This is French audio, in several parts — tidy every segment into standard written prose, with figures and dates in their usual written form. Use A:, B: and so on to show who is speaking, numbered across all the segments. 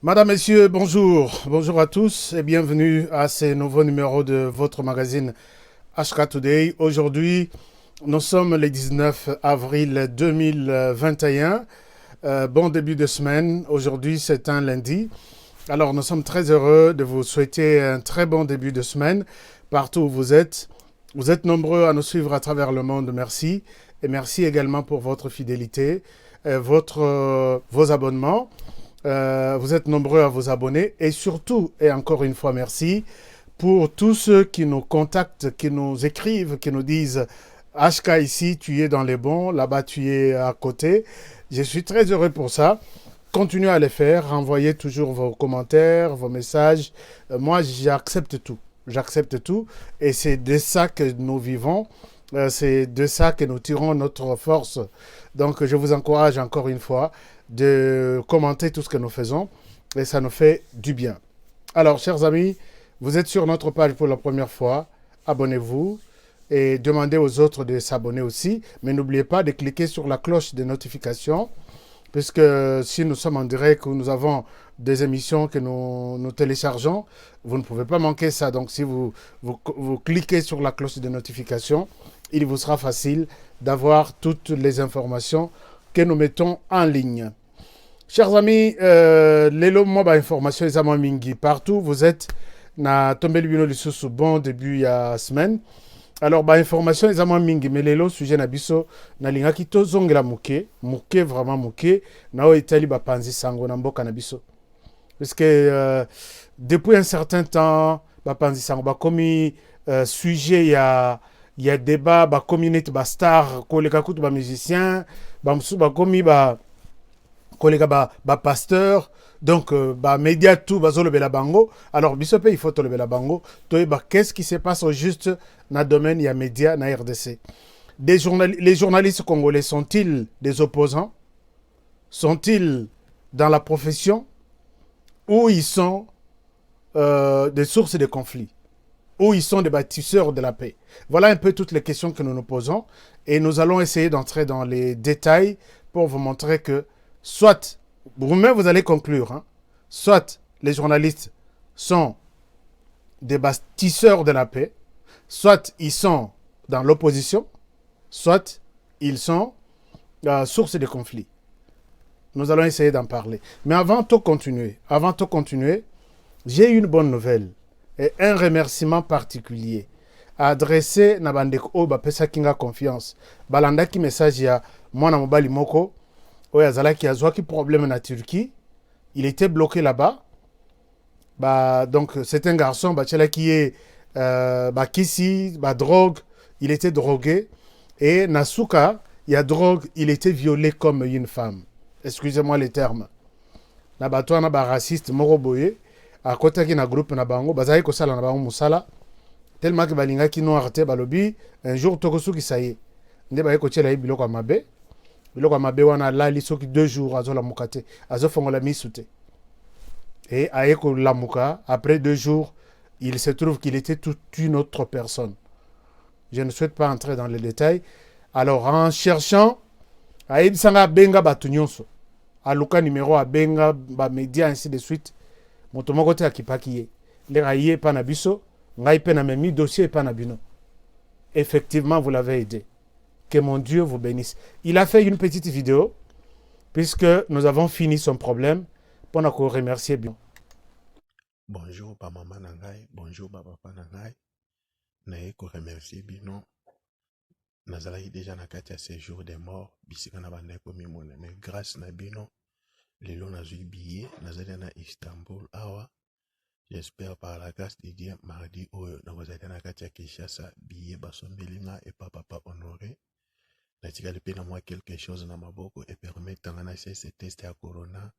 A: Madame, Messieurs, bonjour. Bonjour à tous et bienvenue à ce nouveau numéro de votre magazine HK Today. Aujourd'hui, nous sommes le 19 avril 2021. Bon début de semaine. Aujourd'hui, c'est un lundi. Alors, nous sommes très heureux de vous souhaiter un très bon début de semaine partout où vous êtes. Vous êtes nombreux à nous suivre à travers le monde. Merci. Et merci également pour votre fidélité, vos abonnements. Vous êtes nombreux à vous abonner et surtout, et encore une fois merci, pour tous ceux qui nous contactent, qui nous écrivent, qui nous disent HK ici, tu es dans les bons, là-bas tu es à côté. Je suis très heureux pour ça. Continuez à les faire, envoyez toujours vos commentaires, vos messages. Moi, j'accepte tout. J'accepte tout et c'est de ça que nous vivons. C'est de ça que nous tirons notre force. Donc, je vous encourage encore une fois de commenter tout ce que nous faisons et ça nous fait du bien. Alors, chers amis, vous êtes sur notre page pour la première fois. Abonnez-vous et demandez aux autres de s'abonner aussi. Mais n'oubliez pas de cliquer sur la cloche de notification puisque si nous sommes en direct ou nous avons des émissions que nous téléchargeons, vous ne pouvez pas manquer ça. Donc si vous cliquez sur la cloche de notification, il vous sera facile d'avoir toutes les informations que nous mettons en ligne. Chers amis, lelo moba information ezama mingi partout vous êtes na tombeli bino lisusu bon début ya semaine. Alors ba information ezama mingi mais lelo sujet na biso na lingaki tozongela muke vraiment muke na o etali ba panzi sango na mboka na biso. Parce que depuis un certain temps ba panzi sango ba komi sujet ya débat ba communauté ba star ko le kakutu ba musicien ba musu ba komi ba kolega ba pasteur donc ba média tout bazolobela bango alors biso pe il faut tolobela bango to ba qu'est-ce qui se passe au juste na domaine ya média na RDC. Les journalistes congolais sont-ils des opposants? Sont-ils dans la profession ou ils sont des sources de conflits? Ou ils sont des bâtisseurs de la paix? Voilà un peu toutes les questions que nous nous posons et nous allons essayer d'entrer dans les détails pour vous montrer que soit, vous-même vous allez conclure, hein, soit les journalistes sont des bâtisseurs de la paix, soit ils sont dans l'opposition, soit ils sont source de conflits. Nous allons essayer d'en parler. Mais avant de continuer, j'ai une bonne nouvelle et un remerciement particulier à adresser na bandeko o bapesa kinga confiance. Balandaki message ya mwana mobali moko oyo azalaki azwaki problème na Turquie. Il était bloqué là-bas. Donc c'est un garçon qui est kisi, drogue, il était drogué et Nasuka, il y a drogue, il était violé comme une femme. Excusez-moi les termes. Na bato na ba raciste moko boye à côté qui na groupe na bango bazali ko sala na bango musala tellement que balinga ki noir te balobi un jour tokosu ki saye nde ba ko tshela biloko mabe biloko mabe wana lali soki 2 jours azola mukate azofongola misute et aeko lamuka après 2 jours il se trouve qu'il était toute une autre personne. Je ne souhaite pas entrer dans les détails. Alors en cherchant aibisanga benga batu nyonso aluka numéro a benga ba média ainsi de suite moto moko te akipaki ye lera ye pa na biso ngai pe na memi dossier pa na bino. Effectivement vous l'avez aidé. Que mon Dieu vous bénisse. Il a fait une petite vidéo puisque nous avons fini son problème pour nous remercier bien.
B: Bonjour pa maman nangai, bonjour pa papa nangai. Naye ko remercier bino. Nazalaki déjà na kati ya séjour des morts, bisika na banda ko mimona, mais grâce na bino lelo nazui billet, nazali na Istanbul awa. J'espère par la grâce de Dieu mardi oyo nakozali na kati ya Kinshasa billet basombeli nga et papa honoré. Natikali pe na moi quelque chose na maboko et permettre na ce test ya corona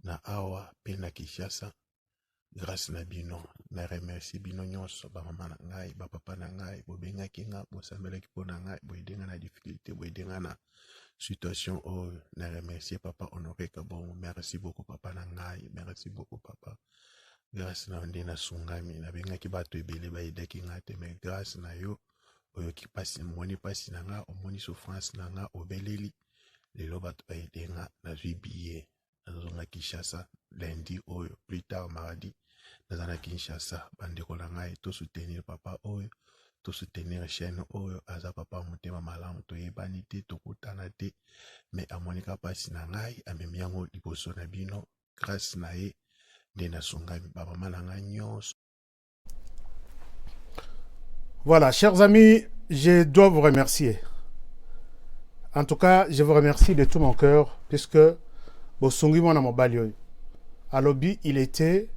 B: na awa pe na Kinshasa. Grâce na bino, na remercie bino nyonso ba mama na ngai, ba papa na ngai, bo bengaki nga, bo sambelaki po na ngai, bo edenga na difficulté, bo edenga na situation oh na remercier papa honoré ka bon, merci beaucoup papa na ngai, merci beaucoup papa. Grâce na nde na sungami, na bengaki bato ebele ba edaki nga te, mais grâce na yo oyo ki pasi moni pasi na nga, omoni souffrance na nga obeleli, lelo bato ba edenga na zwi billet. nazonga Kinshasa lundi oyo plus tard mardi nazana Kinshasa bandeko na ngai to soutenir papa oyo to soutenir chaîne oyo aza papa motema malamu toyebani te tokutana te mais amonika pasi na ngai amemi yango liboso na bino grâce na ye nde nasungami bamama na ngai nyonso.
A: Voilà, chers amis, je dois vous remercier. En tout cas, je vous remercie de tout mon cœur, puisque Bosungi Mwana Mobali à lobby, il était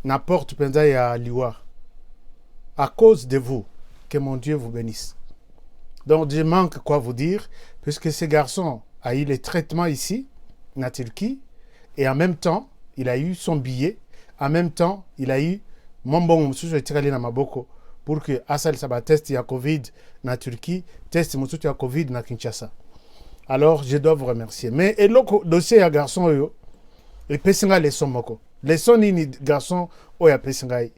A: n'importe penza ya liwa. À cause de vous, que mon Dieu vous bénisse. Donc, je manque quoi vous dire, puisque ce garçon a eu les traitements ici, en Turquie, et en même temps, il a eu son billet, en même temps, il a eu mon bon monsieur tiré na maboko pour que Asal Saba teste ya Covid na Turquie, teste monsieur ya Covid na Kinshasa. Alors, je dois vous remercier. Mais et le dossier ya garçon yo, et pesinga leçon moko. Leçon ni garçon o ya pesinga yi.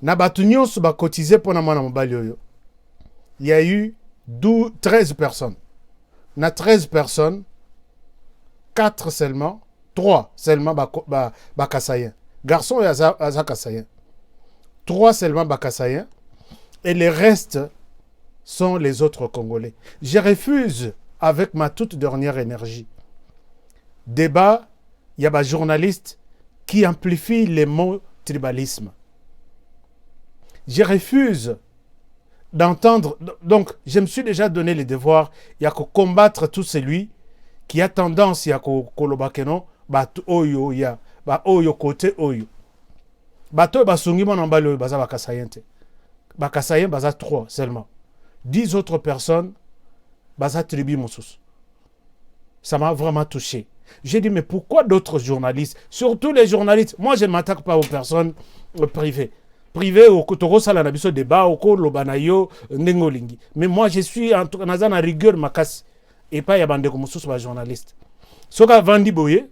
A: Na batu nyonso ba cotiser pour na mwana mobali yo. Il y a eu 13 personnes. Na 13 personnes, 4 seulement, 3 seulement ba kassayen. Garçon ya za kassayen. 3 seulement ba kassayen. Et les restes sont les autres Congolais. Je refuse avec ma toute dernière énergie. Débat, il y a des journalistes qui amplifient les mots tribalisme. Je refuse d'entendre. Donc, je me suis déjà donné le devoir. Il y a que combattre tout celui qui a tendance à kolobakeno, batu oyo ya, ba oyo côté oyo. Bato basungi mon embalo baza bakasayente. Bakasayen baza 3 seulement. 10 autres personnes baza tribu moussous. Ça m'a vraiment touché. J'ai dit, mais pourquoi d'autres journalistes, surtout les journalistes, moi je ne m'attaque pas aux personnes privées. Privé au Kotoro Sala Nabiso débat, au Ko Lobanayo, Nengolingi. Mais moi je suis en rigueur makas et pas yabande comme sous les journalistes. Soka Vandi Boye,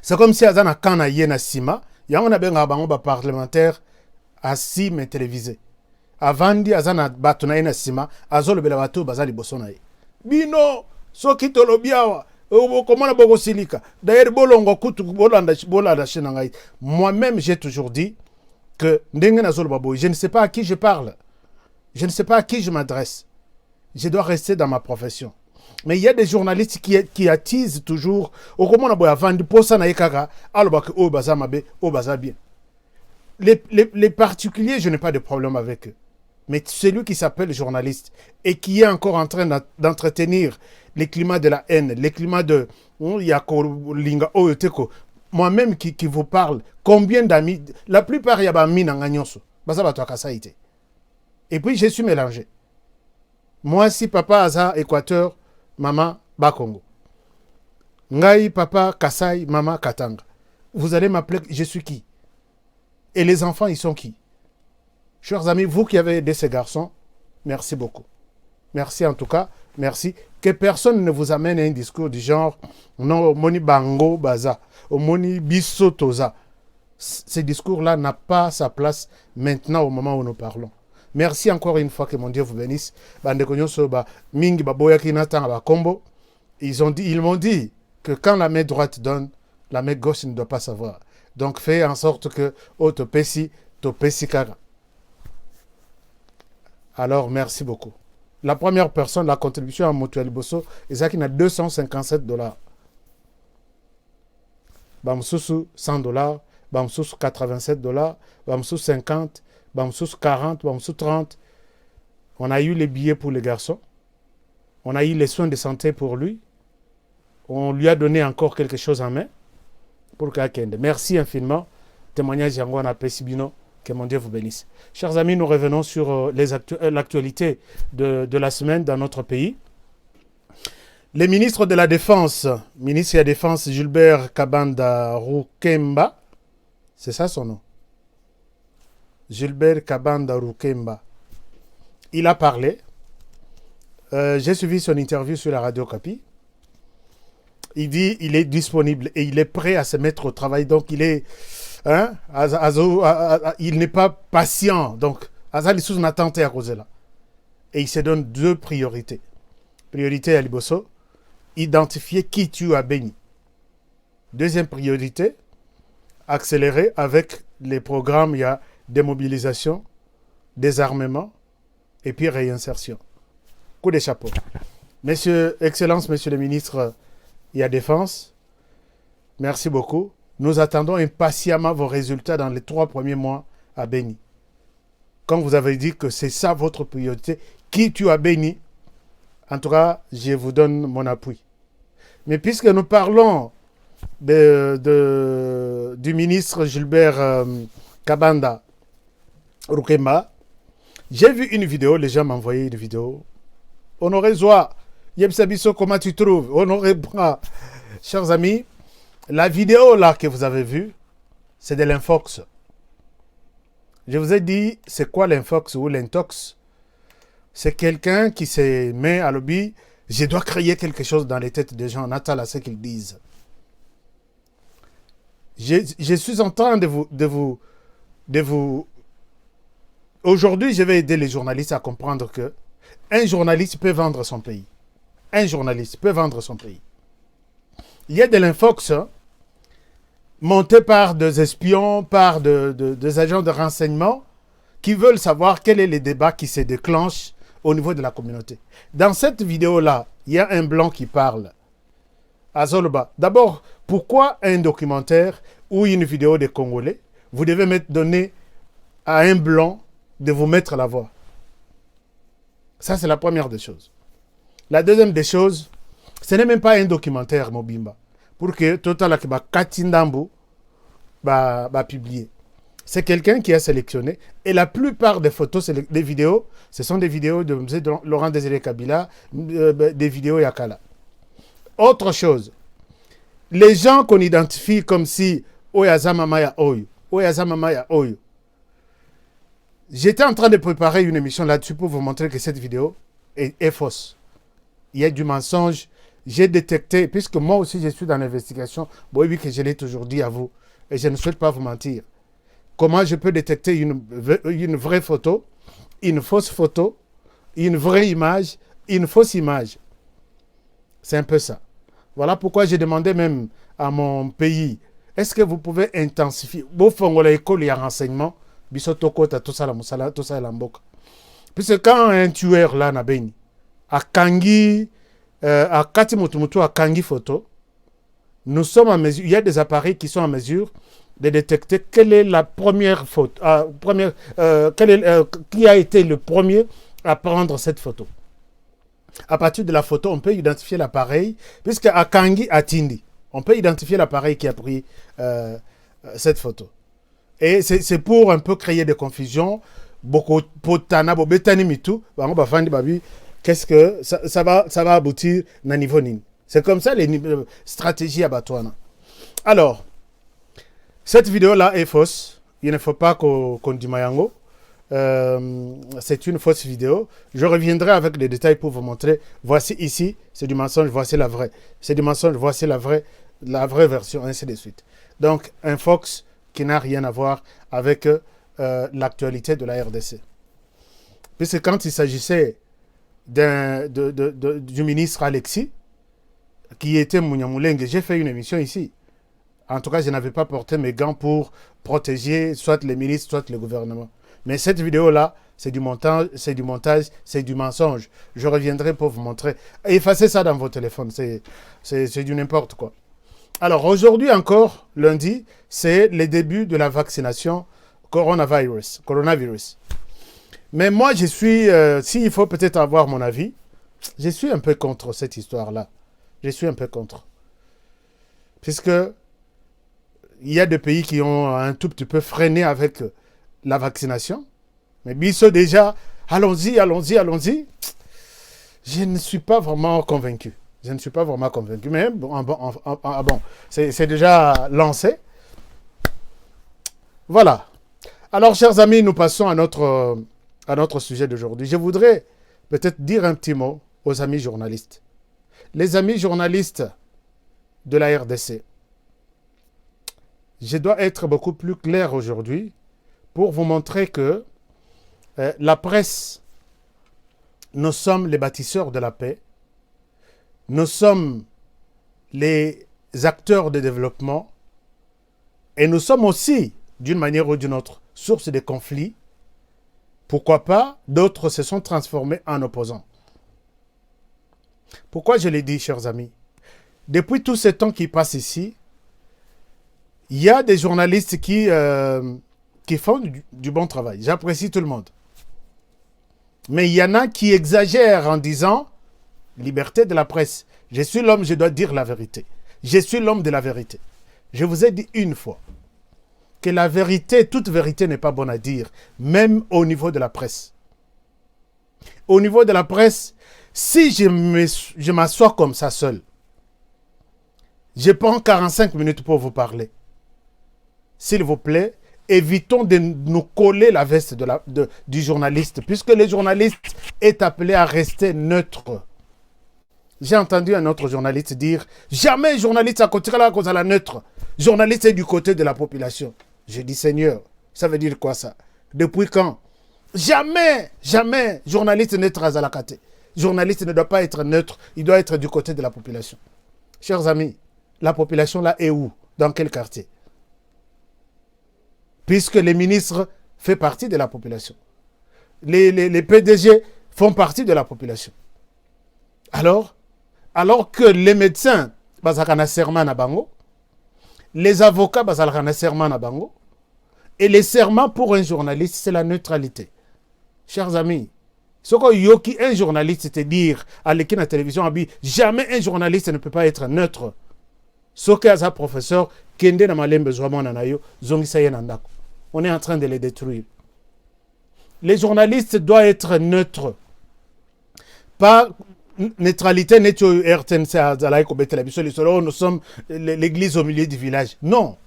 A: c'est comme si Azana Kana Yena Sima, Yamana Benga Bango parlementaire assis mais télévisé. Avandi Azana Batuna Yena Sima, Azol Belabato Bazali Bosonaye. Bino, Soki Tolobiawa. D'ailleurs, moi-même, j'ai toujours dit que je ne sais pas à qui je parle. Je ne sais pas à qui je m'adresse. Je dois rester dans ma profession. Mais il y a des journalistes qui attisent toujours. Les particuliers, je n'ai pas de problème avec eux. Mais celui qui s'appelle journaliste et qui est encore en train d'entretenir les climats de la haine, les climats de moi-même qui vous parle, combien d'amis, la plupart il y a des amis dans Gagnoso. Et puis je suis mélangé. Moi si papa Aza Équateur, maman Bakongo. Ngai papa Kasai, maman Katanga. Vous allez m'appeler, je suis qui? Et les enfants, ils sont qui? Chers amis, vous qui avez aidé ces garçons, merci beaucoup. Merci en tout cas, merci. Que personne ne vous amène à un discours du genre non, moni bango baza, au moni biso toza. Ce discours-là n'a pas sa place maintenant au moment où nous parlons. Merci encore une fois, que mon Dieu vous bénisse. Mingi baboya kinata ba kombo. Ils m'ont dit que quand la main droite donne, la main gauche ne doit pas savoir. Donc fais en sorte que to pesi kara. Alors, merci beaucoup. La première personne, la contribution à Mutuel Bosso, c'est qui a $257. Bamsoussou, $100. Bamsoussou, $87. Bamsoussou, 50. Bamsoussou, 40. Bamsoussou, 30. On a eu les billets pour les garçons. On a eu les soins de santé pour lui. On lui a donné encore quelque chose en main pour Kakende. Merci infiniment. Témoignage Yangoana Pesibino. Que mon Dieu vous bénisse. Chers amis, nous revenons sur l'actualité de la semaine dans notre pays. Le ministre de la Défense, ministre de la Défense Gilbert Kabanda Rukemba, c'est ça son nom? Gilbert Kabanda Rukemba. Il a parlé. J'ai suivi son interview sur la radio Kapi. Il dit qu'il est disponible et il est prêt à se mettre au travail. Donc il est... Hein? Il n'est pas patient. Donc, Azali sous une attente à cause là. Et il se donne 2 priorités. Priorité à Liboso, identifier qui tu as béni. Deuxième priorité, accélérer avec les programmes, il y a démobilisation, désarmement et puis réinsertion. Coup de chapeau. Messieurs, Excellences, Messieurs les ministres, il y a défense. Merci beaucoup. Nous attendons impatiemment vos résultats dans les 3 premiers mois à Béni. Quand vous avez dit que c'est ça votre priorité, qui tu as béni, en tout cas, je vous donne mon appui. Mais puisque nous parlons du ministre Gilbert Kabanda Rukemba, j'ai vu une vidéo, les gens m'ont envoyé une vidéo. Honoré Zoa, Yebsabiso, comment tu trouves? Honoré Bra. Chers amis, la vidéo là que vous avez vue, c'est de l'infox. Je vous ai dit, c'est quoi l'infox ou l'intox? C'est quelqu'un qui se met à lobby. Je dois créer quelque chose dans les têtes des gens. On attend à ce qu'ils disent. Je suis en train de vous. Aujourd'hui, je vais aider les journalistes à comprendre que un journaliste peut vendre son pays. Un journaliste peut vendre son pays. Il y a de l'infox monté par des espions, par des agents de renseignement qui veulent savoir quel est le débat qui se déclenche au niveau de la communauté. Dans cette vidéo-là, il y a un blanc qui parle. À Zoloba. D'abord, pourquoi un documentaire ou une vidéo des Congolais, vous devez donner à un blanc de vous mettre la voix? Ça, c'est la première des choses. La deuxième des choses, ce n'est même pas un documentaire, Mobimba. Pour que Total Akiba Katindambu va publier. C'est quelqu'un qui a sélectionné. Et la plupart des photos, des vidéos, ce sont des vidéos de Laurent Désiré Kabila, des vidéos Yakala. Autre chose, les gens qu'on identifie comme si Oyazamamaya Oyo, Oyazamamaya Oyo. J'étais en train de préparer une émission là-dessus pour vous montrer que cette vidéo est fausse. Il y a du mensonge. J'ai détecté, puisque moi aussi je suis dans l'investigation, bon, oui, que je l'ai toujours dit à vous, et je ne souhaite pas vous mentir. Comment je peux détecter une vraie photo, une fausse photo, une vraie image, une fausse image? C'est un peu ça. Voilà pourquoi j'ai demandé même à mon pays, est-ce que vous pouvez intensifier puisque quand un tueur là na beni a kangi a kati mutumutu a kangi photo, nous sommes en mesure, il y a des appareils qui sont en mesure de détecter quelle est la première photo, qui a été le premier à prendre cette photo. À partir de la photo, on peut identifier l'appareil, puisque à Kangi, à Tindi, on peut identifier l'appareil qui a pris cette photo. Et c'est pour un peu créer des confusions. Beaucoup potana, betani mitu, qu'est-ce que ça va aboutir à niveau nin. C'est comme ça les stratégies à Batouana. Alors, cette vidéo-là est fausse. Il ne faut pas qu'on dise Mayango. C'est une fausse vidéo. Je reviendrai avec les détails pour vous montrer. Voici ici, c'est du mensonge, voici la vraie. C'est du mensonge, voici la vraie version, ainsi de suite. Donc, un Fox qui n'a rien à voir avec l'actualité de la RDC. Puisque quand il s'agissait du ministre Alexis, qui était Mouniamoulenge, j'ai fait une émission ici. En tout cas, je n'avais pas porté mes gants pour protéger soit les ministres, soit le gouvernement. Mais cette vidéo-là, c'est du montage, c'est du mensonge. Je reviendrai pour vous montrer. Effacez ça dans vos téléphones, c'est du n'importe quoi. Alors aujourd'hui encore, lundi, c'est le début de la vaccination coronavirus. Mais moi, je suis, s'il faut peut-être avoir mon avis, je suis un peu contre cette histoire-là. Je suis un peu contre. Puisque il y a des pays qui ont un tout petit peu freiné avec la vaccination. Mais Bisso déjà, allons-y. Je ne suis pas vraiment convaincu. Mais bon, c'est déjà lancé. Voilà. Alors, chers amis, nous passons à notre sujet d'aujourd'hui. Je voudrais peut-être dire un petit mot aux amis journalistes. Les amis journalistes de la RDC, je dois être beaucoup plus clair aujourd'hui pour vous montrer que la presse, nous sommes les bâtisseurs de la paix, nous sommes les acteurs de développement et nous sommes aussi, d'une manière ou d'une autre, source de conflits. Pourquoi pas, d'autres se sont transformés en opposants. Pourquoi je l'ai dit, chers amis? Depuis tout ce temps qui passe ici, il y a des journalistes qui font du bon travail. J'apprécie tout le monde. Mais il y en a qui exagèrent en disant liberté de la presse. Je suis l'homme, je dois dire la vérité. Je suis l'homme de la vérité. Je vous ai dit une fois que la vérité, toute vérité n'est pas bonne à dire, même au niveau de la presse. Au niveau de la presse, si je m'assois comme ça seul, je prends 45 minutes pour vous parler. S'il vous plaît, évitons de nous coller la veste du journaliste, puisque le journaliste est appelé à rester neutre. J'ai entendu un autre journaliste dire « Jamais journaliste à côté de la neutre. Journaliste est du côté de la population. » J'ai dit « Seigneur, ça veut dire quoi ça? Depuis quand? Jamais, jamais journaliste neutre à Zalakate. Journaliste ne doit pas être neutre, il doit être du côté de la population. » Chers amis, la population là est où? Dans quel quartier? Puisque les ministres font partie de la population. Les PDG font partie de la population. Alors que les médecins, bazakana serment na bango, les avocats, bazakana serment na bango, et les serments pour un journaliste, c'est la neutralité. Chers amis, ce que yoki un journaliste te dire à l'équipe de la télévision, jamais un journaliste ne peut pas être neutre. Ce que sa professeur, kende na malembe zouamon nanayo, zongi saye nandako. On est en train de les détruire. Les journalistes doivent être neutres. Pas neutralité, nous sommes l'église au milieu du village. Non.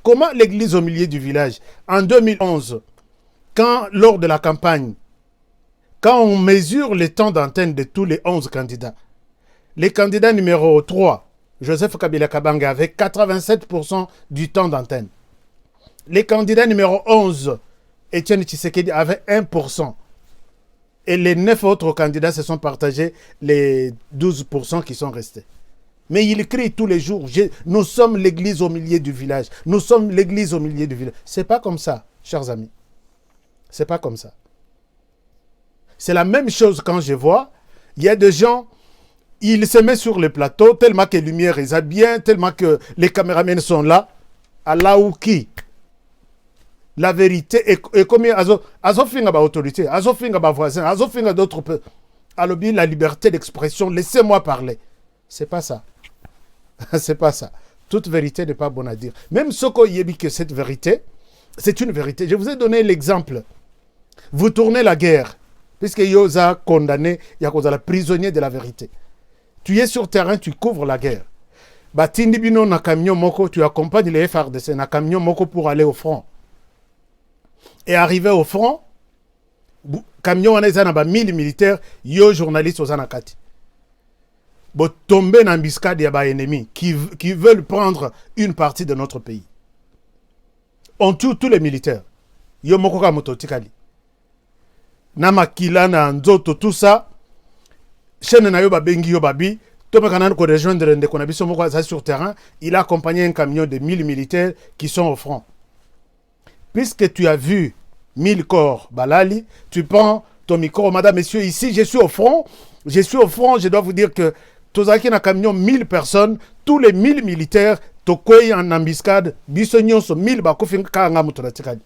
A: Comment l'église au milieu du village? En 2011, lors de la campagne, quand on mesure le temps d'antenne de tous les 11 candidats, les candidats numéro 3, Joseph Kabila Kabanga, avait 87% du temps d'antenne. Les candidats numéro 11, Etienne Tshisekedi, avait 1%. Et les 9 autres candidats se sont partagés les 12% qui sont restés. Mais il crie tous les jours, nous sommes l'église au milieu du village. Nous sommes l'église au milieu du village. C'est pas comme ça, chers amis. C'est pas comme ça. C'est la même chose quand je vois, il y a des gens, ils se mettent sur le plateau, tellement que la lumière est bien, tellement que les caméramens sont là. Allah ou qui? La vérité est comme azofinga ba autorité, azofinga ba voisin, azofinga d'autres peu. Alors bien la liberté d'expression, laissez-moi parler. C'est pas ça. C'est pas ça. Toute vérité n'est pas bonne à dire. Même ce qu'on y dit que cette vérité, c'est une vérité. Je vous ai donné l'exemple. Vous tournez la guerre, puisque Yosa condamné, Yakoza la prisonnier de la vérité. Tu es sur terrain, tu couvres la guerre. Batindi bino na camion moko, tu accompagnes les FRDC na camion moko pour aller au front. Et arrivé au front, camion on est na 1000 militaires, yo journalistes aux anakati. Bo tomber dans l'embuscade ya ba ennemis qui veulent prendre une partie de notre pays. On tue tous les militaires. Yo moko ka mototikali. Na makila na nzoto tout ça. Chaîne na yo ba bengi yo babi. Tome kanan ko rejoindre ndeko na biso moko ça sur terrain, il a accompagné un camion de 1000 militaires qui sont au front. Puisque tu as vu 1000 corps balali, tu prends ton micro, madame, messieurs, ici, je suis au front, je dois vous dire que Tozaki na camion 1000 personnes, tous les 1000 militaires, Tokoy en embuscade, Bissonyon so 1000 bakofin kanga mutoratikadi.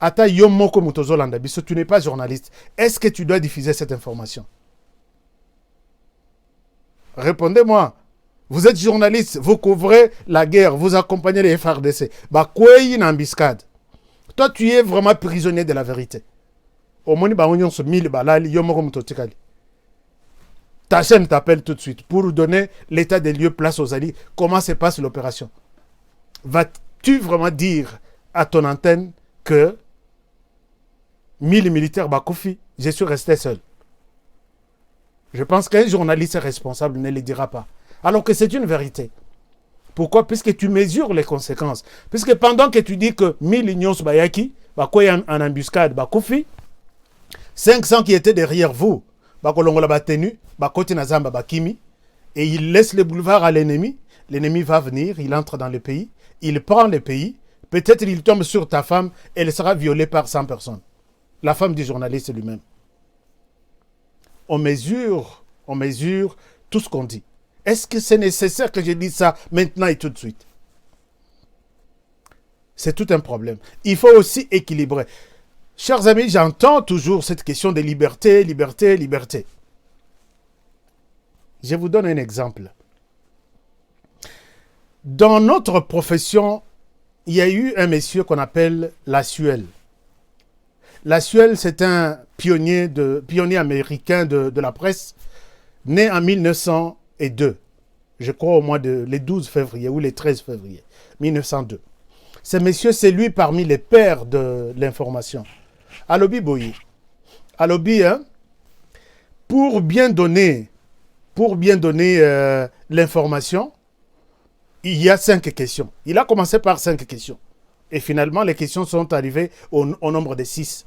A: Ata yomoko mutozolanda, biso, tu n'es pas journaliste. Est-ce que tu dois diffuser cette information? Répondez-moi. Vous êtes journaliste, vous couvrez la guerre, vous accompagnez les FRDC. Bakoué une embuscade. Toi, tu es vraiment prisonnier de la vérité. Au moins, on se 1000 balali, yomoko mutotikali. Ta chaîne t'appelle tout de suite pour donner l'état des lieux, place aux alliés. Comment se passe l'opération? Vas-tu vraiment dire à ton antenne que 1000 militaires Bakoufi, je suis resté seul? Je pense qu'un journaliste responsable ne le dira pas. Alors que c'est une vérité. Pourquoi? Puisque tu mesures les conséquences. Puisque pendant que tu dis que 1000 unions Bayaki, Bakoy en embuscade, Bakoufi, 500 qui étaient derrière vous, Bakolongola Batenu, Bakoti Nazamba Bakimi, et il laisse le boulevard à l'ennemi. L'ennemi va venir, il entre dans le pays, il prend le pays, peut-être il tombe sur ta femme, elle sera violée par 100 personnes. La femme du journaliste lui-même. On mesure tout ce qu'on dit. Est-ce que c'est nécessaire que je dise ça maintenant et tout de suite? C'est tout un problème. Il faut aussi équilibrer. Chers amis, j'entends toujours cette question de liberté, liberté, liberté. Je vous donne un exemple. Dans notre profession, il y a eu un monsieur qu'on appelle Lassuel. Lassuel, c'est un pionnier américain de la presse, né en 1902. Je crois au mois le 12 février ou le 13 février 1902. Ce monsieur, c'est lui parmi les pères de l'information. Alobi Boye. Alobi, hein, pour bien donner l'information, il y a 5 questions. Il a commencé par 5 questions. Et finalement, les questions sont arrivées au nombre de 6.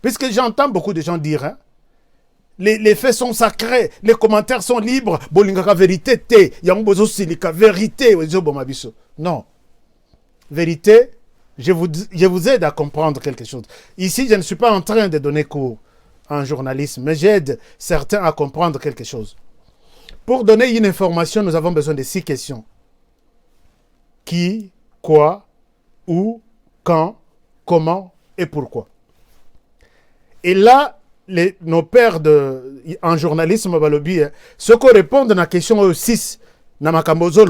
A: Puisque j'entends beaucoup de gens dire, hein, les faits sont sacrés, les commentaires sont libres, bolingaka vérité te, yambozo silika vérité, non. Vérité, je vous aide à comprendre quelque chose. Ici, je ne suis pas en train de donner cours en journalisme, mais j'aide certains à comprendre quelque chose. Pour donner une information, nous avons besoin de 6 questions. Qui, quoi, où, quand, comment et pourquoi. Et là, nos pères en journalisme, ceux qui répondent à la question 6, Namakambozo,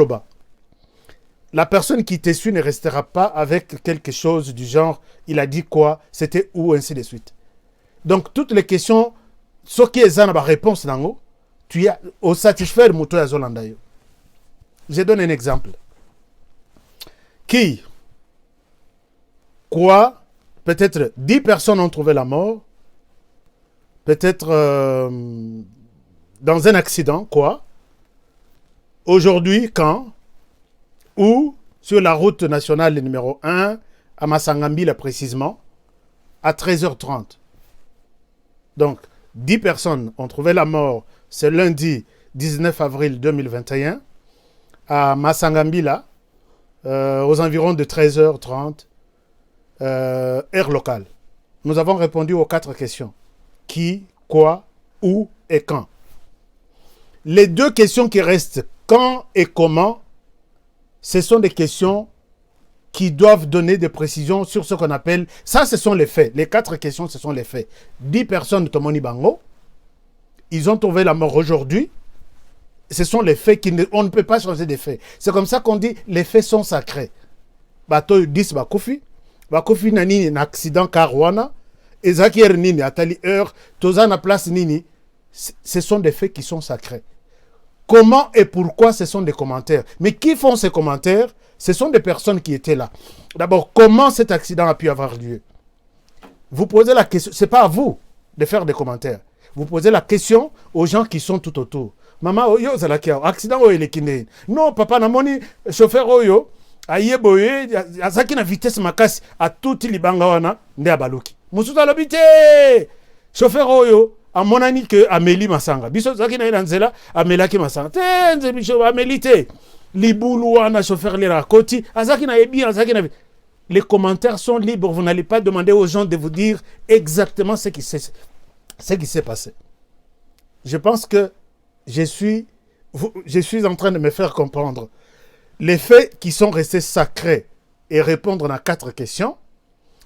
A: la personne qui te suit ne restera pas avec quelque chose du genre, il a dit quoi, c'était où, ainsi de suite. Donc, toutes les questions, ce qui est la réponse, tu as au satisfaire Mouto Azolandayo. Je donne un exemple. Qui, quoi, peut-être 10 personnes ont trouvé la mort, peut-être dans un accident, quoi. Aujourd'hui, quand, où, sur la route nationale numéro 1, à Massangambila précisément, à 13h30. Donc, 10 personnes ont trouvé la mort ce lundi 19 avril 2021 à Massangambila, aux environs de 13h30, heure locale. Nous avons répondu aux 4 questions. Qui, quoi, où et quand. Les 2 questions qui restent, quand et comment, ce sont des questions qui doivent donner des précisions sur ce qu'on appelle... Ça, ce sont les faits. Les 4 questions, ce sont les faits. 10 personnes de Tomoni Bango, ils ont trouvé la mort aujourd'hui. Ce sont les faits on ne peut pas changer des faits. C'est comme ça qu'on dit les faits sont sacrés. Bato 10 Bakofi. Bakofi nani un accident carouana. Ezakier nini atali heure. Tozana place nini. Ce sont des faits qui sont sacrés. Comment et pourquoi ce sont des commentaires. Mais qui font ces commentaires? Ce sont des personnes qui étaient là. D'abord, comment cet accident a pu avoir lieu? Vous posez la question. Ce n'est pas à vous de faire des commentaires. Vous posez la question aux gens qui sont tout autour. Maman, oyo zalakia, accident oyo elekine. Non, papa namoni chauffeur oyo ayeboye azaki na vitesse makasi a tout libanga wana nde abaluki. Musuta lobite. Chauffeur oyo amonani que Amélie Masanga. Biso zaki na nzela amelaki Masanga. Tenze biso Amélie te. Libulu wana chauffeur li rakoti azaki na yebi azaki na. Les commentaires sont libres, vous n'allez pas demander aux gens de vous dire exactement ce qui s'est passé. Je pense que je suis en train de me faire comprendre. Les faits qui sont restés sacrés et répondre à 4 questions,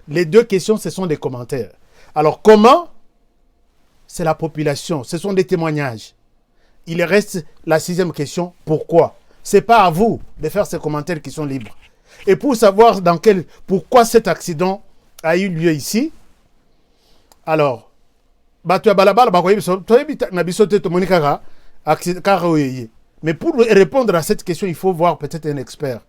A: les 2 questions, ce sont des commentaires. Alors, comment? C'est la population, ce sont des témoignages. Il reste la 6e question, pourquoi? Ce n'est pas à vous de faire ces commentaires qui sont libres. Et pour savoir pourquoi cet accident a eu lieu ici, alors, mais pour répondre à cette question, il faut voir peut-être un expert.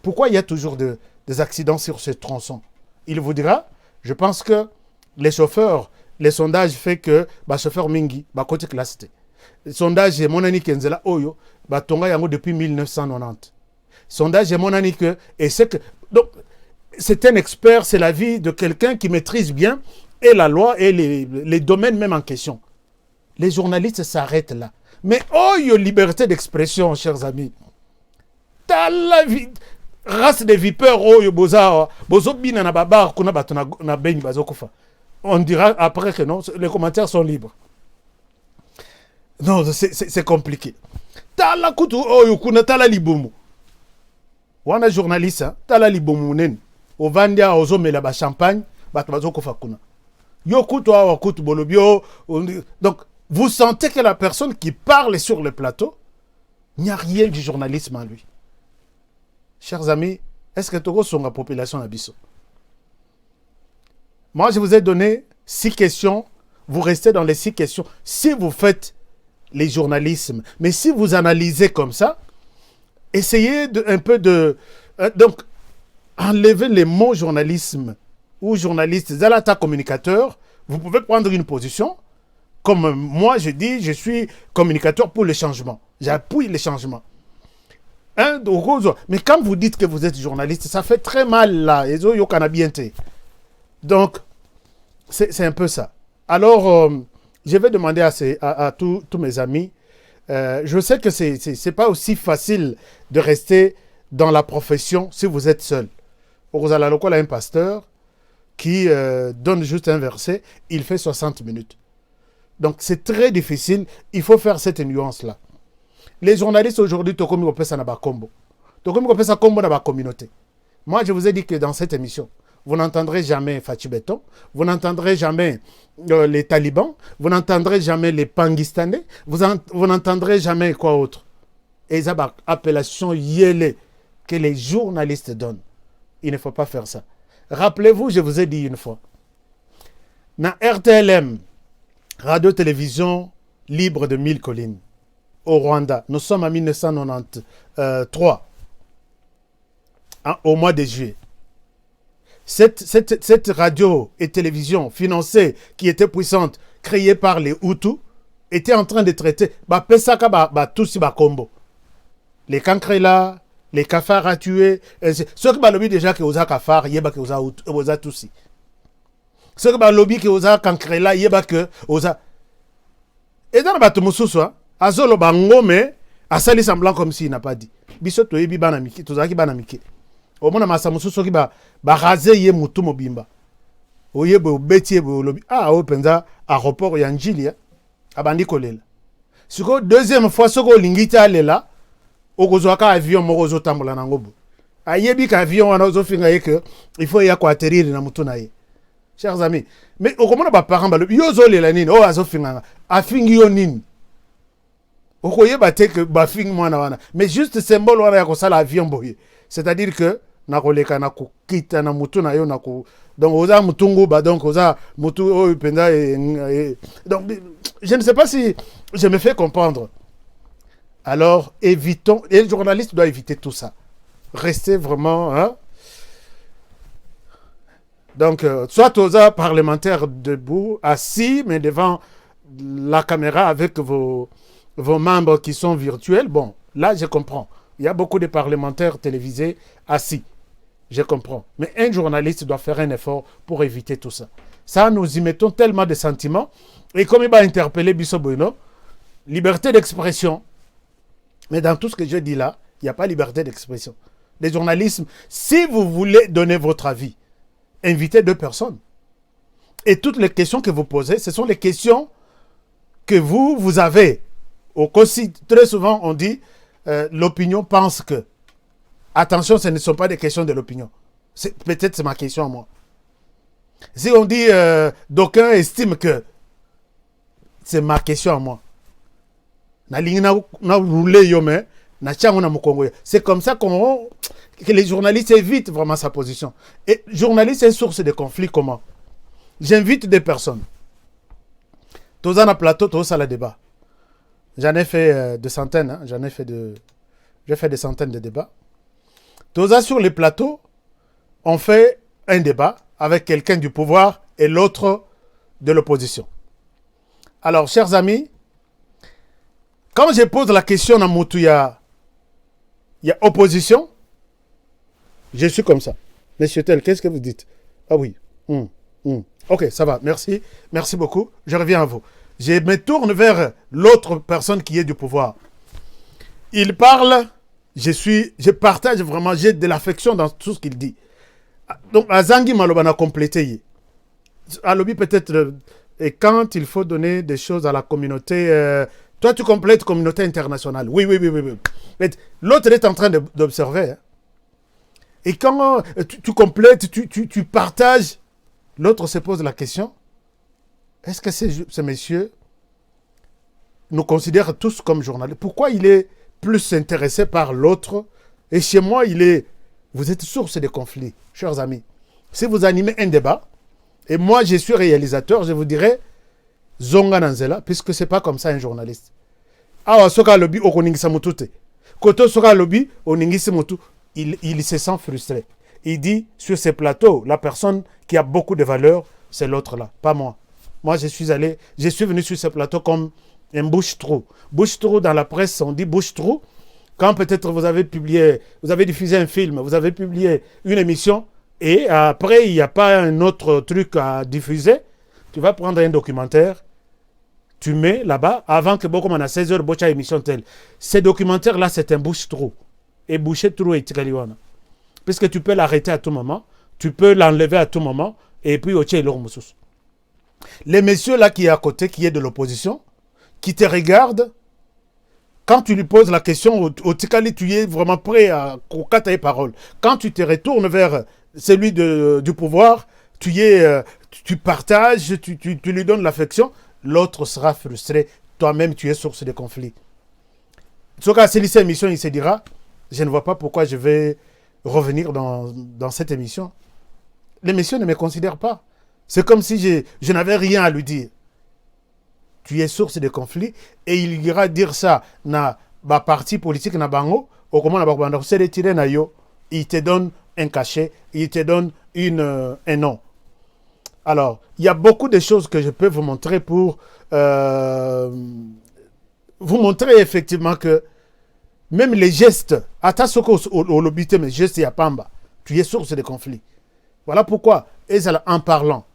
A: Pourquoi il y a toujours des accidents sur ce tronçon? Il vous dira, je pense que les chauffeurs, les sondages fait que chauffeur mingi, côté classe. Le sondage est mon ami Kenzela Oyo, tonga yango depuis 1990. Sondage est mon ami que, et c'est que, donc, c'est un expert, c'est la vie de quelqu'un qui maîtrise bien et la loi et les domaines même en question. Les journalistes s'arrêtent là. Mais oh, yo, liberté d'expression, chers amis. T'as la vie. Race de vipères, oh, yo, boza, bozo bina na babar, kuna bato na beni bazo kufa. On dira après que non, les commentaires sont libres. Non, c'est compliqué. T'as la kutu, oh, yo, kuna t'as la libomu. Wana journaliste, hein, t'as la libomu nen. Au vandia, ozo mela ba champagne, bato bazo kufa kuna. Yo kutu, awa kutu bolobio. Donc, vous sentez que la personne qui parle sur le plateau, il n'y a rien du journalisme en lui. Chers amis, est-ce que Togo sont la population à Bissau? Moi, je vous ai donné 6 questions. Vous restez dans les 6 questions. Si vous faites les journalismes, mais si vous analysez comme ça, essayez un peu de... donc, enlever les mots journalisme ou journaliste, zalata communicateur. Vous pouvez prendre une position. Comme moi, je dis, je suis communicateur pour le changement. J'appuie le changement. Mais quand vous dites que vous êtes journaliste, ça fait très mal là. Donc, c'est un peu ça. Alors, je vais demander à tous mes amis. Je sais que c'est pas aussi facile de rester dans la profession si vous êtes seul. Vous allez à un pasteur qui donne juste un verset, il fait 60 minutes. Donc, c'est très difficile. Il faut faire cette nuance-là. Les journalistes aujourd'hui, Tokomi Kopesa na ba kombo. Tokomi Kopesa kombo na ba communauté. Moi, je vous ai dit que dans cette émission, vous n'entendrez jamais Fachi Beton, vous n'entendrez jamais les talibans, vous n'entendrez jamais les pangistanais, vous n'entendrez jamais quoi autre. Et ça, appellation yélé que les journalistes donnent. Il ne faut pas faire ça. Rappelez-vous, je vous ai dit une fois, dans RTLM, radio-télévision libre de 1000 collines, au Rwanda, nous sommes en 1993, hein, au mois de juillet. Cette radio et télévision financée, qui était puissante, créée par les Hutus, était en train de traiter tous Kombo. Les Kankrela, les Kafars à tuer. Ceux qui ont lobby déjà que Oza Kafar, yeba que Oza Tutsi. Ceux qui ont lobby que Oza Kankrela, yeba que Oza. Et dans le bateau Moussousou, Azolo Bangome, a sali semblant comme s'il n'a pas dit. Biso to yebi banamiki, tozaki banamiki. Au moins, ma Moussousou qui ba raser ye mutu mobimba. Oye bo beti bo lobby. Ah, o penza aéroport yanjili ya. Abandi kolela. Siko deuxième fois soko lingita alela. Okozwaka avion moko zo tambola na ngobo. Ayebi ka avion wana zo finga yeke il faut ya ko atterrir na mutu na ye. Chers amis, mais okomona ba parents ba yo zo lela nini o azo finga afingi yo nini. Okoyeba te que ba fingi mwana wana. Mais juste symbole wana ya ko sala avion boye. C'est-à-dire que na koleka na ko kita na mutu na yo na ko donc oza mutungu ba donc oza mutu o penda donc je ne sais pas si je me fais comprendre. Alors, évitons, et les journalistes doivent éviter tout ça. Restez vraiment, hein. Donc, soit aux parlementaires debout, assis, mais devant la caméra avec vos membres qui sont virtuels. Bon, là, je comprends. Il y a beaucoup de parlementaires télévisés assis. Je comprends. Mais un journaliste doit faire un effort pour éviter tout ça. Ça, nous y mettons tellement de sentiments. Et comme il va interpeller Bisso Bueno, liberté d'expression. Mais dans tout ce que je dis là, il n'y a pas liberté d'expression. Les journalistes, si vous voulez donner votre avis, invitez 2 personnes. Et toutes les questions que vous posez, ce sont les questions que vous avez. Très souvent, on dit, l'opinion pense que. Attention, ce ne sont pas des questions de l'opinion. Peut-être c'est ma question à moi. Si on dit, d'aucuns estiment que, c'est ma question à moi. C'est comme ça que les journalistes évitent vraiment sa position. Et journaliste est source de conflit comment? J'invite des personnes. Tous en plateau, tous à la débat. J'en ai fait des centaines. Hein? J'ai fait des centaines de débats. Tous sur les plateaux, on fait un débat avec quelqu'un du pouvoir et l'autre de l'opposition. Alors, chers amis, quand je pose la question à Moutou, il y a opposition, je suis comme ça. Monsieur Tel, qu'est-ce que vous dites? Ah oui. Ok, ça va. Merci. Merci beaucoup. Je reviens à vous. Je me tourne vers l'autre personne qui est du pouvoir. Il parle, je partage vraiment, j'ai de l'affection dans tout ce qu'il dit. Donc, Azangi Maloba a complété. Alobi peut-être, et quand il faut donner des choses à la communauté, toi tu complètes communauté internationale. Oui. Mais l'autre est en train d'observer. Hein. Et quand tu complètes, tu partages, l'autre se pose la question, est-ce que ce monsieur nous considère tous comme journalistes? Pourquoi il est plus intéressé par l'autre? Et chez moi, vous êtes source de conflits, chers amis. Si vous animez un débat, et moi je suis réalisateur, je vous dirais, Zonga Nanzela, puisque c'est pas comme ça un journaliste. Ah, soka lobby okoningisa mutute. Koto soka lobby oningisa mutu. Il se sent frustré. Il dit, sur ces plateaux, la personne qui a beaucoup de valeur, c'est l'autre là, pas moi. Moi, je suis venu sur ce plateau comme un bouche-trou. Bouche-trou dans la presse, on dit bouche-trou. Quand peut-être vous avez diffusé un film, vous avez publié une émission, et après, il n'y a pas un autre truc à diffuser, tu vas prendre un documentaire, tu mets là-bas, avant que beaucoup à 16h, bocha émission telle. Ces documentaires-là, c'est un bouche-trou. Et boucher-trou et tikaliwana. Puisque tu peux l'arrêter à tout moment, tu peux l'enlever à tout moment, et puis au tché les messieurs là qui est à côté, qui est de l'opposition, qui te regardent, quand tu lui poses la question, au tikali, tu es vraiment prêt à cocater les paroles. Quand tu te retournes vers celui du pouvoir, tu partages, tu lui donnes l'affection, l'autre sera frustré. Toi-même, tu es source de conflit. Ce cas, c'est cette émission, il se dira, je ne vois pas pourquoi je vais revenir dans cette émission. Les messieurs ne me considèrent pas. C'est comme si je n'avais rien à lui dire. Tu es source de conflit et il ira dire ça na ba parti politique na bango au comment na ba se retirer na yo, il te donne un cachet, il te donne un nom. Alors, il y a beaucoup de choses que je peux vous montrer pour vous montrer effectivement que même les gestes, attention au lobité, mais gestes, il y a pamba. Tu es source de conflit. Voilà pourquoi, en parlant,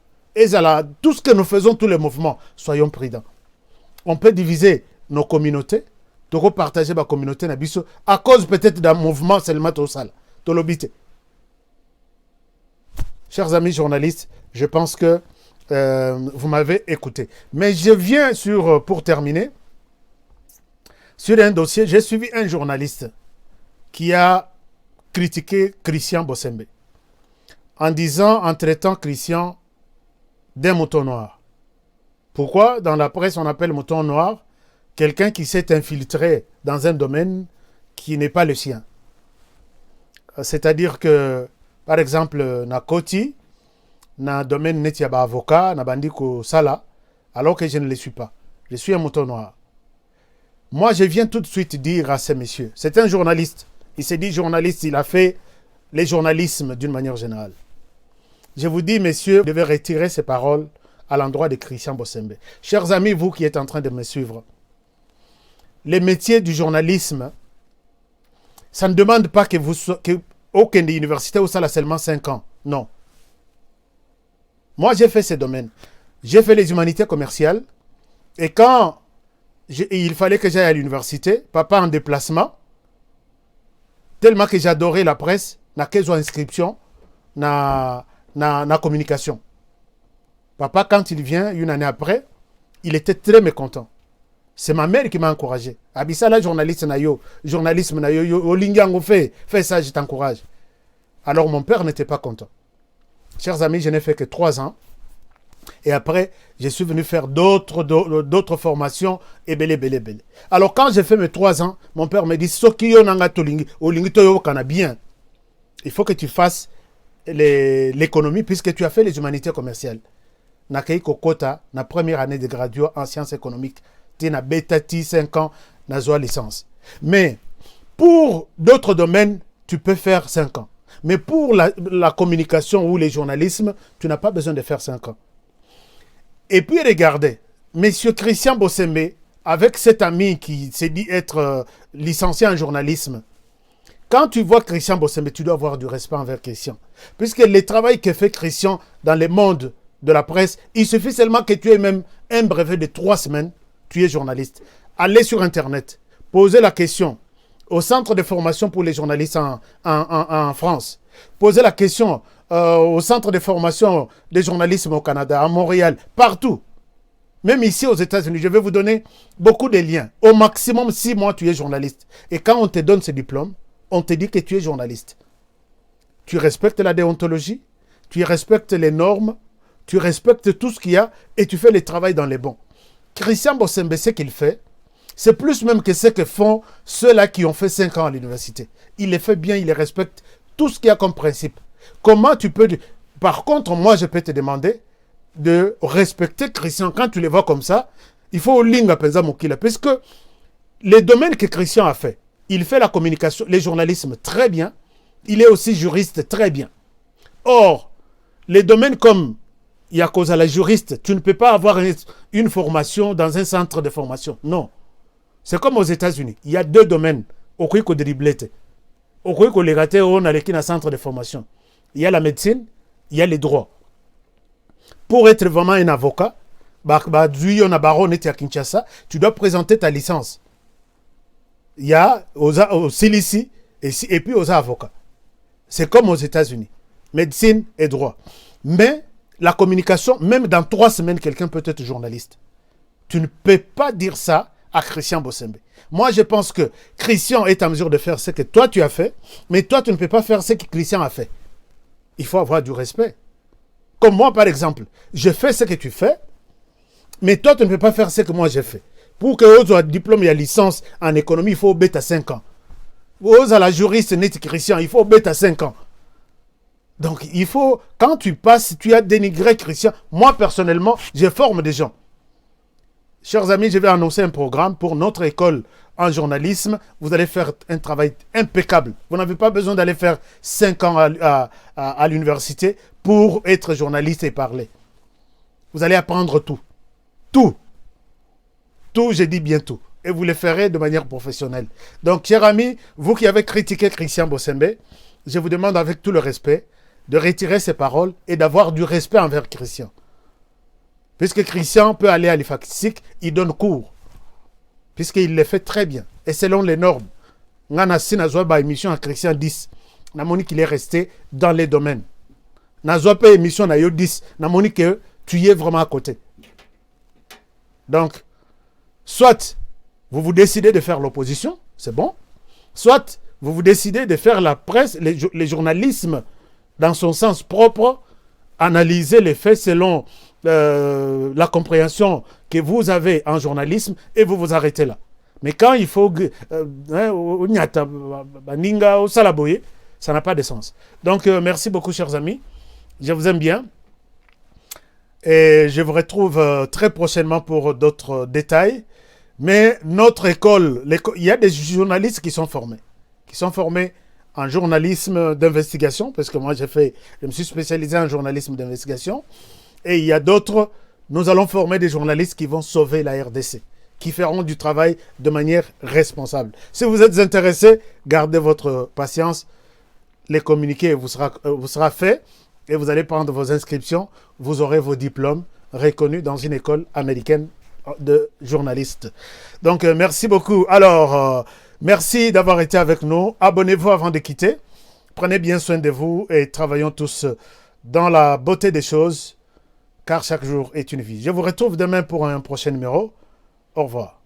A: tout ce que nous faisons, tous les mouvements, soyons prudents. On peut diviser nos communautés, de partager ma communauté, à cause peut-être d'un mouvement seulement au sale, de l'obité. Chers amis journalistes, je pense que vous m'avez écouté. Mais je viens pour terminer, sur un dossier, j'ai suivi un journaliste qui a critiqué Christian Bossembe en traitant Christian d'un mouton noir. Pourquoi dans la presse on appelle mouton noir quelqu'un qui s'est infiltré dans un domaine qui n'est pas le sien? C'est-à-dire que, par exemple, na Koti, na domaine netiaba avocat, na bandiko sala, alors que je ne le suis pas. Je suis un mouton noir. Moi, je viens tout de suite dire à ces messieurs, c'est un journaliste. Il s'est dit journaliste, il a fait le journalisme d'une manière générale. Je vous dis, messieurs, vous devez retirer ces paroles à l'endroit de Christian Bossembe. Chers amis, vous qui êtes en train de me suivre, les métiers du journalisme, ça ne demande pas que vous soyez aucune université où ça a seulement 5 ans. Non. Moi, j'ai fait ces domaines. J'ai fait les humanités commerciales. Et quand il fallait que j'aille à l'université, papa en déplacement, tellement que j'adorais la presse, na kezo inscription, na communication. Papa, quand il vient, une année après, il était très mécontent. C'est ma mère qui m'a encouragé. Abissa la journaliste journalisme na yo, olingango fais ça, je t'encourage. Alors mon père n'était pas content. Chers amis, je n'ai fait que 3 ans. Et après, je suis venu faire d'autres formations et belé. Alors quand j'ai fait mes 3 ans, mon père me dit Sokiyo nanga tolingi, olingi toyo kana bien. Il faut que tu fasses l'économie puisque tu as fait les humanités commerciales. Nakei kokota, na première année de graduat en sciences économiques. Tu na bêtati 5 ans, na zoa licence. Mais pour d'autres domaines, tu peux faire 5 ans. Mais pour la communication ou les journalismes, tu n'as pas besoin de faire 5 ans. Et puis regardez, monsieur Christian Bossembe, avec cet ami qui s'est dit être licencié en journalisme, quand tu vois Christian Bossembe, tu dois avoir du respect envers Christian. Puisque le travail que fait Christian dans le monde de la presse. Il suffit seulement que tu aies même un brevet de 3 semaines, tu es journaliste. Allez sur Internet, posez la question au centre de formation pour les journalistes en France. Posez la question au centre de formation des journalisme au Canada, à Montréal, partout. Même ici aux États-Unis, je vais vous donner beaucoup de liens. Au maximum 6 mois, tu es journaliste. Et quand on te donne ce diplôme, on te dit que tu es journaliste. Tu respectes la déontologie, tu respectes les normes, tu respectes tout ce qu'il y a et tu fais le travail dans les bons. Christian Bossembe, ce qu'il fait, c'est plus même que ce que font ceux-là qui ont fait 5 ans à l'université. Il les fait bien, il les respecte, tout ce qu'il y a comme principe. Comment tu peux... Par contre, moi, je peux te demander de respecter Christian. Quand tu les vois comme ça, il faut linga penza mokila. Parce que les domaines que Christian a fait, il fait la communication, le journalisme très bien. Il est aussi juriste très bien. Or, les domaines comme Yakoza, la juriste, tu ne peux pas avoir une formation dans un centre de formation. Non. C'est comme aux États-Unis. Il y a 2 domaines. Au Kwiko de Riblete. Au Kwiko Legate, on a un centre de formation. Il y a la médecine, il y a les droits. Pour être vraiment un avocat, tu dois présenter ta licence. Il y a au CILICI et puis aux avocats. C'est comme aux États-Unis. Médecine et droit. Mais la communication, même dans 3 semaines, quelqu'un peut être journaliste. Tu ne peux pas dire ça à Christian Bossembe. Moi, je pense que Christian est en mesure de faire ce que toi, tu as fait, mais toi, tu ne peux pas faire ce que Christian a fait. Il faut avoir du respect. Comme moi, par exemple, je fais ce que tu fais, mais toi, tu ne peux pas faire ce que moi, j'ai fait. Pour que tu aies un diplôme et une licence en économie, il faut bêta 5 ans. Vous à la juriste net Christian, il faut bêta 5 ans. Donc, il faut, quand tu passes, tu as dénigré Christian. Moi, personnellement, je forme des gens. Chers amis, je vais annoncer un programme pour notre école en journalisme. Vous allez faire un travail impeccable. Vous n'avez pas besoin d'aller faire 5 ans à l'université pour être journaliste et parler. Vous allez apprendre tout. Tout. Tout, je dis bien tout. Et vous le ferez de manière professionnelle. Donc, chers amis, vous qui avez critiqué Christian Bossembe, je vous demande avec tout le respect de retirer ces paroles et d'avoir du respect envers Christian. Puisque Christian peut aller à l'IFAXIC, il donne cours. Puisqu'il le fait très bien. Et selon les normes. Nganasi n'a pas émission à Christian 10. Namoni qu'il est resté dans les domaines. N'a pas émission à Yo 10. Namoni que tu y es vraiment à côté. Donc, soit vous décidez de faire l'opposition, c'est bon. Soit vous décidez de faire la presse, les journalismes dans son sens propre, analyser les faits selon la compréhension que vous avez en journalisme et vous vous arrêtez là. Mais quand il faut ça n'a pas de sens. Donc, merci beaucoup, chers amis. Je vous aime bien. Et je vous retrouve très prochainement pour d'autres détails. Mais notre école, il y a des journalistes qui sont formés. Qui sont formés en journalisme d'investigation, parce que moi je me suis spécialisé en journalisme d'investigation. Et il y a d'autres, nous allons former des journalistes qui vont sauver la RDC, qui feront du travail de manière responsable. Si vous êtes intéressés, gardez votre patience, les communiqués vous sera fait et vous allez prendre vos inscriptions, vous aurez vos diplômes reconnus dans une école américaine de journalistes. Donc, merci beaucoup. Alors, merci d'avoir été avec nous. Abonnez-vous avant de quitter. Prenez bien soin de vous et travaillons tous dans la beauté des choses, car chaque jour est une vie. Je vous retrouve demain pour un prochain numéro. Au revoir.